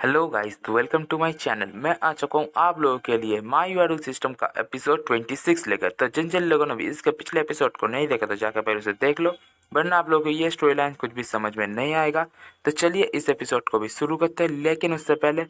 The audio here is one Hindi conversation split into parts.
हेलो गाइस, तो वेलकम टू माय चैनल। मैं आ चुका हूँ आप लोगों के लिए माय यूआरएल सिस्टम का एपिसोड 26 लेकर। तो जिन लोगों ने भी इसके पिछले एपिसोड को नहीं देखा तो जाकर पहले उसे देख लो, वरना आप लोगों को ये स्टोरी लाइन कुछ भी समझ में नहीं आएगा। तो चलिए इस एपिसोड को भी शुरू करते हैं, लेकिन उससे पहले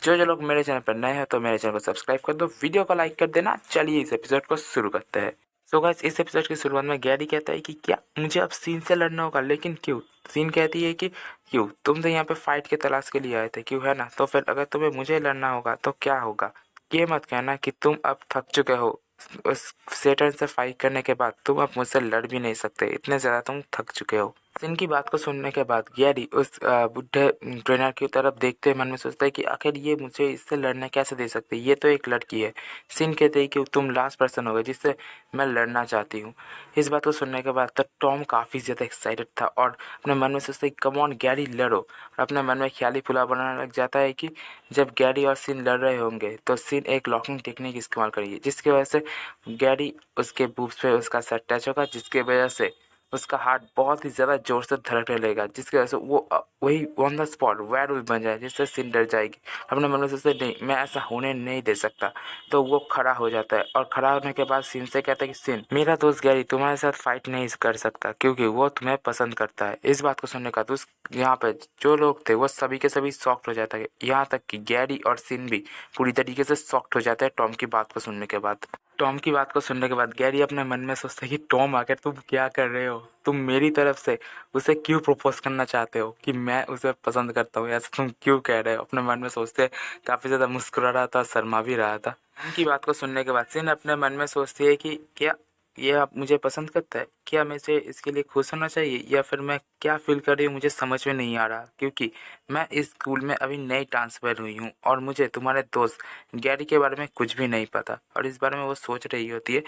जो लोग मेरे चैनल पर नए हैं तो मेरे चैनल को सब्सक्राइब कर दो, वीडियो को लाइक कर देना। चलिए इस एपिसोड को शुरू करते हैं। सो गाइस, इस एपिसोड की शुरुआत में गैरी कहता है कि क्या मुझे अब सीन से लड़ना होगा, लेकिन क्यों? सीन कहती है कि क्यों, तुम तो यहाँ पे फाइट के तलाश के लिए आए थे, क्यों, है ना? तो फिर अगर तुम्हें मुझे लड़ना होगा तो क्या होगा? ये मत कहना कि तुम अब थक चुके हो। उस सेटन से फाइट करने के बाद तुम अब मुझसे लड़ भी नहीं सकते, इतने ज़्यादा तुम थक चुके हो। सिन की बात को सुनने के बाद गैरी उस बुढ़े ट्रेनर की तरफ देखते हुए मन में सोचता है कि आखिर ये मुझे इससे लड़ने कैसे दे सकती है, ये तो एक लड़की है। सिन कहते हैं कि तुम लास्ट पर्सन हो गए जिससे मैं लड़ना चाहती हूँ। इस बात को सुनने के बाद तो टॉम काफ़ी ज़्यादा एक्साइटेड था और अपने मन में सोचता है कम ऑन गैरी लड़ो, और अपने मन में ख्याली पुलाव बनाने लग जाता है कि जब गैरी और सिन लड़ रहे होंगे तो सिन एक लॉकिंग टेक्निक इस्तेमाल करेगी, जिसकी वजह से गैरी उसके बूब्स पे उसका सर टच होगा, जिसकी वजह से उसका हार्ट बहुत ही ज़्यादा ज़ोर से धड़कने लगेगा, जिसकी वजह से वो वही ऑन द स्पॉट वेयरवुल्फ बन जाए, जिससे सिन डर जाएगी। अपने मन में सोचते नहीं, मैं ऐसा होने नहीं दे सकता। तो वो खड़ा हो जाता है और खड़ा होने के बाद सिन से कहता है कि सिन, मेरा दोस्त गैरी तुम्हारे साथ फाइट नहीं कर सकता क्योंकि वो तुम्हें पसंद करता है। इस बात को सुनने का तो यहाँ पे जो लोग थे वो सभी के सभी शॉक्ड हो जाता है, यहाँ तक कि गैरी और सिन भी पूरी तरीके से शॉक्ड हो जाते हैं टॉम की बात को सुनने के बाद। टॉम की बात को सुनने के बाद गैरी अपने मन में सोचता है कि टॉम आकर तुम क्या कर रहे हो? तुम मेरी तरफ से उसे क्यों प्रपोज करना चाहते हो कि मैं उसे पसंद करता हूँ, ऐसा तुम क्यों कह रहे हो? अपने मन में सोचते काफ़ी ज़्यादा मुस्कुरा रहा था, शर्मा भी रहा था। उनकी बात को सुनने के बाद सिन अपने मन में सोचती है कि क्या ये आप मुझे पसंद करता है? क्या मुझे इसके लिए खुश होना चाहिए, या फिर मैं क्या फील कर रही हूँ मुझे समझ में नहीं आ रहा, क्योंकि मैं इस स्कूल में अभी नई ट्रांसफ़र हुई हूँ और मुझे तुम्हारे दोस्त गैरी के बारे में कुछ भी नहीं पता। और इस बारे में वो सोच रही होती है,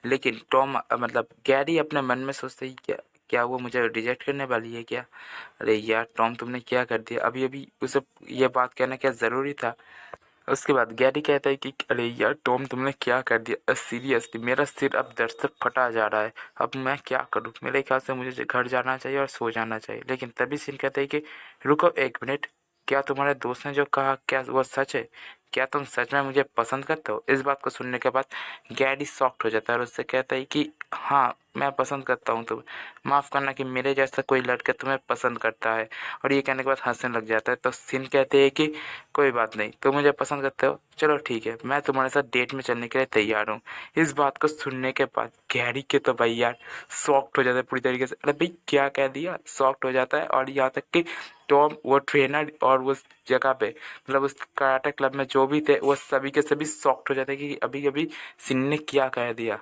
लेकिन टॉम मतलब गैरी अपने मन में सोचते ही क्या क्या वो मुझे रिजेक्ट करने वाली है क्या? अरे यार टॉम, तुमने क्या कर दिया? अभी अभी उसे ये बात कहना क्या ज़रूरी था? उसके बाद गैरी कहता है कि अरे यार टॉम, तुमने क्या कर दिया? सीरियसली मेरा सिर अब दर्द से फटा जा रहा है। अब मैं क्या करूँ? मेरे ख्याल से मुझे घर जाना चाहिए और सो जाना चाहिए। लेकिन तभी सिन कहता है कि रुको एक मिनट, क्या तुम्हारे दोस्त ने जो कहा क्या वो सच है? क्या तुम सच में मुझे पसंद करते हो? इस बात को सुनने के बाद गैरी शॉक्ड हो जाता है और उससे कहता है कि हाँ, मैं पसंद करता हूँ तुम्हें। माफ़ करना कि मेरे जैसा कोई लड़का तुम्हें पसंद करता है। और ये कहने के बाद हंसने लग जाता है। तो सिन कहते हैं कि कोई बात नहीं, तुम मुझे पसंद करते हो, चलो ठीक है, मैं तुम्हारे साथ डेट में चलने के लिए तैयार हूँ। इस बात को सुनने के बाद गैरी के तो भाई यार शॉक्ड हो जाता है पूरी तरीके से। अरे भाई क्या कह दिया? शॉक्ड हो जाता है। और यहाँ तक कि टॉम, वो ट्रेनर और उस जगह पे मतलब उस कराटे क्लब में जो भी थे वो सभी के सभी शॉक्ड हो जाते हैं कि अभी अभी सिन ने क्या कह दिया।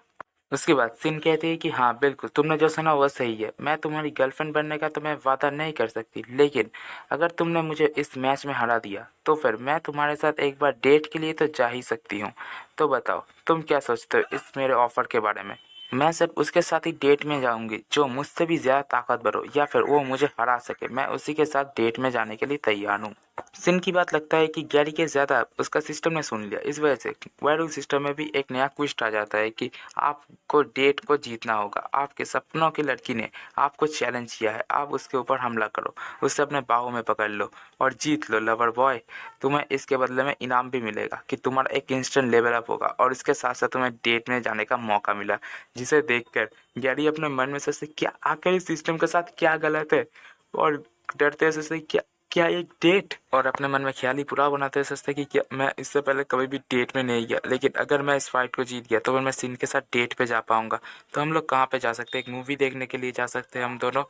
उसके बाद सिन कहती है कि हाँ बिल्कुल, तुमने जो सुना वो सही है। मैं तुम्हारी गर्लफ्रेंड बनने का तुम्हें वादा नहीं कर सकती, लेकिन अगर तुमने मुझे इस मैच में हरा दिया तो फिर मैं तुम्हारे साथ एक बार डेट के लिए तो जा ही सकती हूँ। तो बताओ तुम क्या सोचते हो इस मेरे ऑफर के बारे में? मैं सिर्फ उसके साथ ही डेट में जाऊंगी जो मुझसे भी ज़्यादा ताकतवर हो, या फिर वो मुझे हरा सके। मैं उसी के साथ डेट में जाने के लिए तैयार हूँ। सिन की बात लगता है कि गैरी के ज़्यादा उसका सिस्टम ने सुन लिया। इस वजह से वायरल सिस्टम में भी एक नया ट्विस्ट आ जाता है कि आपको डेट को जीतना होगा। आपके सपनों की लड़की ने आपको चैलेंज किया है, आप उसके ऊपर हमला करो, उसे अपने बाहों में पकड़ लो और जीत लो लवर बॉय। तुम्हें इसके बदले में इनाम भी मिलेगा कि तुम्हारा एक इंस्टेंट लेवल अप होगा, और इसके साथ साथ तुम्हें डेट में जाने का मौका मिला। जिसे देखकर गैरी अपने मन में सोचते क्या आखिर इस सिस्टम के साथ क्या गलत है, और डरते सोचते क्या क्या एक डेट, और अपने मन में ख्याली पूरा बनाते हुए सोचते कि क्या मैं इससे पहले कभी भी डेट में नहीं गया, लेकिन अगर मैं इस फाइट को जीत गया तो फिर मैं सिन के साथ डेट पे जा पाऊंगा। तो हम लोग कहाँ पे जा सकते हैं? एक मूवी देखने के लिए जा सकते हैं हम दोनों,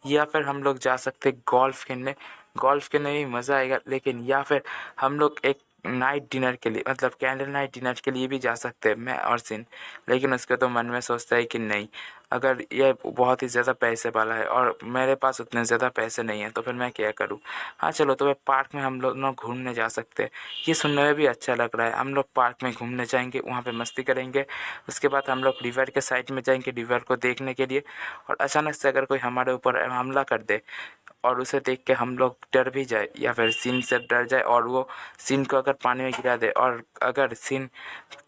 या फिर हम लोग जा सकते हैं गोल्फ खेलने। गोल्फ खेलने में मज़ा आएगा, लेकिन या फिर हम लोग एक नाइट डिनर के लिए मतलब कैंडल नाइट डिनर के लिए भी जा सकते हैं मैं और सिन। लेकिन उसके तो मन में सोचता है कि नहीं, अगर ये बहुत ही ज़्यादा पैसे वाला है और मेरे पास उतने ज़्यादा पैसे नहीं हैं तो फिर मैं क्या करूँ। हाँ चलो, तो फिर पार्क में हम लोग ना घूमने जा सकते हैं। ये सुनने में भी अच्छा लग रहा है। हम लोग पार्क में घूमने जाएंगे, वहाँ पे मस्ती करेंगे। उसके बाद हम लोग रिवर के साइड में जाएंगे रिवर को देखने के लिए, और अचानक से अगर कोई हमारे ऊपर हमला कर दे और उसे देख के हम लोग डर भी जाए, या फिर सिन से डर जाए और वो सिन को अगर पानी में गिरा दे, और अगर सिन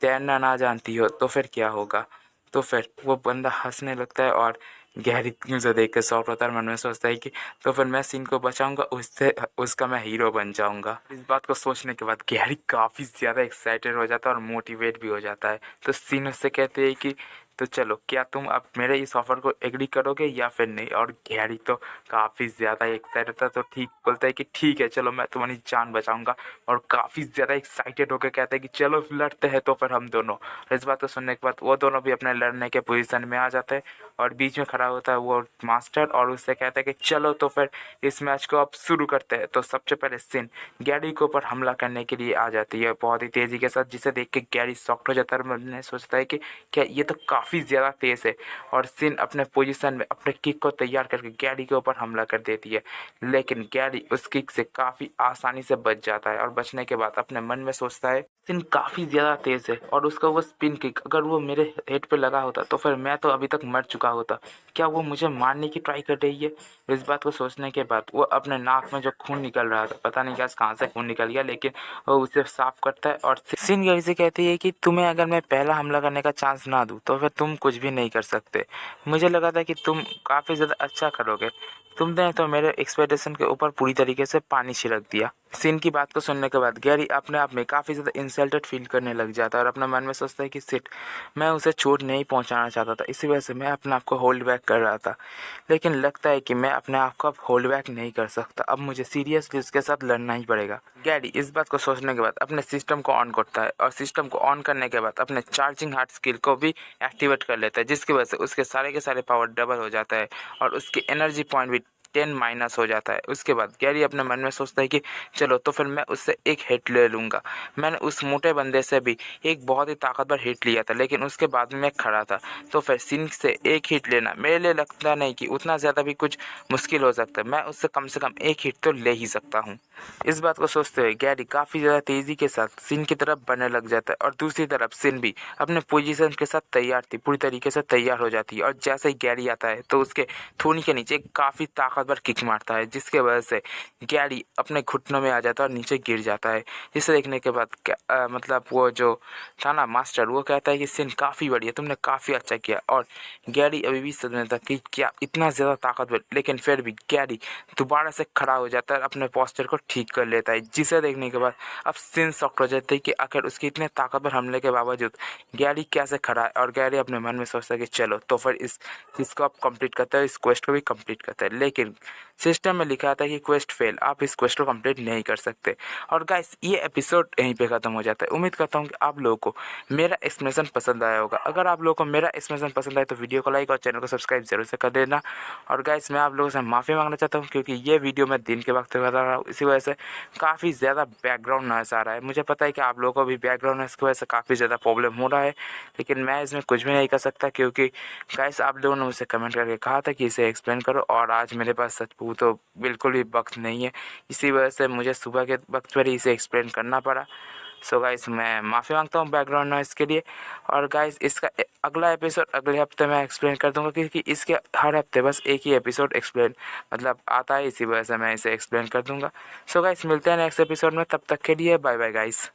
तैरना ना जानती हो तो फिर क्या होगा? तो फिर वो बंदा हंसने लगता है और गैरी मुझे देख कर शॉक होता है, मन में सोचता है कि तो फिर मैं सीन को बचाऊंगा, उससे उसका मैं हीरो बन जाऊंगा। इस बात को सोचने के बाद गैरी काफ़ी ज़्यादा एक्साइटेड हो जाता है और मोटिवेट भी हो जाता है। तो सीन उससे कहते हैं कि तो चलो, क्या तुम अब मेरे इस ऑफ़र को एग्री करोगे या फिर नहीं। और गैरी तो काफ़ी ज़्यादा एक्साइटेड होता है, तो ठीक बोलता है कि ठीक है चलो, मैं तुम्हारी जान बचाऊंगा। और काफ़ी ज़्यादा एक्साइटेड होकर कहते हैं कि चलो लड़ते हैं तो फिर हम दोनों। इस बात को सुनने के बाद वो दोनों भी अपने लड़ने के पोजीशन में आ जाते हैं और बीच में खड़ा होता है वो मास्टर और उससे कहता है कि चलो तो फिर इस मैच को अब शुरू करते हैं। तो सबसे पहले सिन गैरी के ऊपर हमला करने के लिए आ जाती है बहुत ही तेज़ी के साथ, जिसे देख के गैरी शॉक्ड हो जाता है और मन में सोचता है कि क्या ये तो काफ़ी ज़्यादा तेज़ है। और सिन अपने पोजीशन में अपने किक को तैयार करके गैरी के ऊपर हमला कर देती है, लेकिन गैरी उस किक से काफ़ी आसानी से बच जाता है और बचने के बाद अपने मन में सोचता है सिन काफ़ी ज़्यादा तेज़ है और उसका वो स्पिन किक अगर वो मेरे हेड पे लगा होता तो फिर मैं तो अभी तक मर चुका होता। क्या वो मुझे मारने की ट्राई कर रही है। इस बात को सोचने के बाद वो अपने नाक में जो खून निकल रहा था, पता नहीं क्या कहाँ से खून निकल गया, लेकिन वो उसे साफ करता है और सिन गैरी से कहती है कि तुम्हें अगर मैं पहला हमला करने का चांस ना दूँ तो फिर तुम कुछ भी नहीं कर सकते। मुझे लगा था कि तुम काफ़ी ज़्यादा अच्छा करोगे, तुमने तो मेरे एक्सपेक्टेशन के ऊपर पूरी तरीके से पानी छिड़क दिया। सिन की बात को सुनने के बाद गैरी अपने आप में काफ़ी ज़्यादा इंसल्टेड फील करने लग जाता है और अपने मन में सोचता है कि सिट, मैं उसे चोट नहीं पहुंचाना चाहता था, इसी वजह से मैं अपने आप को होल्ड बैक कर रहा था, लेकिन लगता है कि मैं अपने आप को अब होल्ड बैक नहीं कर सकता, अब मुझे सीरियसली उसके साथ लड़ना ही पड़ेगा। गैरी इस बात को सोचने के बाद अपने सिस्टम को ऑन करता है और सिस्टम को ऑन करने के बाद अपने चार्जिंग हार्ट स्किल को भी एक्टिवेट कर लेता है, जिसकी वजह से उसके सारे के सारे पावर डबल हो जाता है और उसके एनर्जी पॉइंट भी 10 माइनस हो जाता है। उसके बाद गैरी अपने मन में सोचता है कि चलो तो फिर मैं उससे एक हिट ले लूँगा। मैंने उस मोटे बंदे से भी एक बहुत ही ताकतवर हिट लिया था, लेकिन उसके बाद में मैं खड़ा था, तो फिर सिन से एक हिट लेना मेरे लिए लगता नहीं कि उतना ज़्यादा भी कुछ मुश्किल हो सकता है, मैं उससे कम से कम एक हिट तो ले ही सकता हूँ। इस बात को सोचते हुए गैरी काफ़ी ज़्यादा तेज़ी के साथ सिन की तरफ बढ़ने लग जाता है और दूसरी तरफ सिन भी अपने पोजीशन के साथ तैयार थी, पूरी तरीके से तैयार हो जाती है और जैसे ही गैरी आता है तो उसके थूनी के नीचे काफ़ी ताकतवर किक मारता है, जिसके वजह से गैरी अपने घुटनों में आ जाता है और नीचे गिर जाता है। जिसे देखने के बाद मतलब वो जो था ना मास्टर, वो कहता है कि सिन काफ़ी बढ़िया, तुमने काफ़ी अच्छा किया। और गैरी अभी भी सोच रहा था कि क्या इतना ज़्यादा ताकतवर, लेकिन फिर भी गैरी दोबारा से खड़ा हो जाता है, अपने पोस्चर को ठीक कर लेता है, जिसे देखने के बाद अब सिन शॉक्ड हो जाता है कि आखिर उसके इतने ताकतवर हमले के बावजूद गैरी कैसे खड़ा है। और गैरी अपने मन में सोचता है कि चलो तो फिर इस चीज़ को आप कंप्लीट करता है, इस क्वेस्ट को भी कंप्लीट करता है, लेकिन सिस्टम में लिखा था कि क्वेस्ट फेल, आप इस क्वेस्ट को कंप्लीट नहीं कर सकते। और गाइस ये एपिसोड यहीं पे ख़त्म हो जाता है। उम्मीद करता हूँ कि आप लोगों को मेरा एक्सप्लेनेशन पसंद आया होगा। अगर आप लोगों को मेरा एक्सप्लेनेशन पसंद आए तो वीडियो को लाइक और चैनल को सब्सक्राइब जरूर से कर देना। और गाइस मैं आप लोगों से माफ़ी मांगना चाहता हूँ, क्योंकि ये वीडियो मैं दिन के वक्त बता रहा हूँ, इसी वजह से काफ़ी ज़्यादा बैकग्राउंड नॉइस आ रहा है। मुझे पता है कि आप लोगों को भी बैकग्राउंड नॉइस की वजह से काफ़ी ज़्यादा प्रॉब्लम हो रहा है, लेकिन मैं इसमें कुछ भी नहीं कर सकता, क्योंकि गाइस आप लोगों ने मुझसे कमेंट करके कहा था कि इसे एक्सप्लेन करो, और आज मेरे पास सच पूछूं तो बिल्कुल भी वक्त नहीं है, इसी वजह से मुझे सुबह के वक्त पर ही इसे एक्सप्लेन करना पड़ा। सो गाइस मैं माफ़ी मांगता हूँ बैकग्राउंड नॉइस के लिए। और गाइस इसका अगला एपिसोड अगले हफ्ते मैं एक्सप्लेन कर दूंगा, क्योंकि इसके हर हफ्ते बस एक ही एपिसोड एक्सप्लेन मतलब आता है, इसी वजह से मैं इसे एक्सप्लेन कर दूंगा। सो गाइस मिलते हैं नेक्स्ट एपिसोड में, तब तक के लिए बाय बाय गाइस।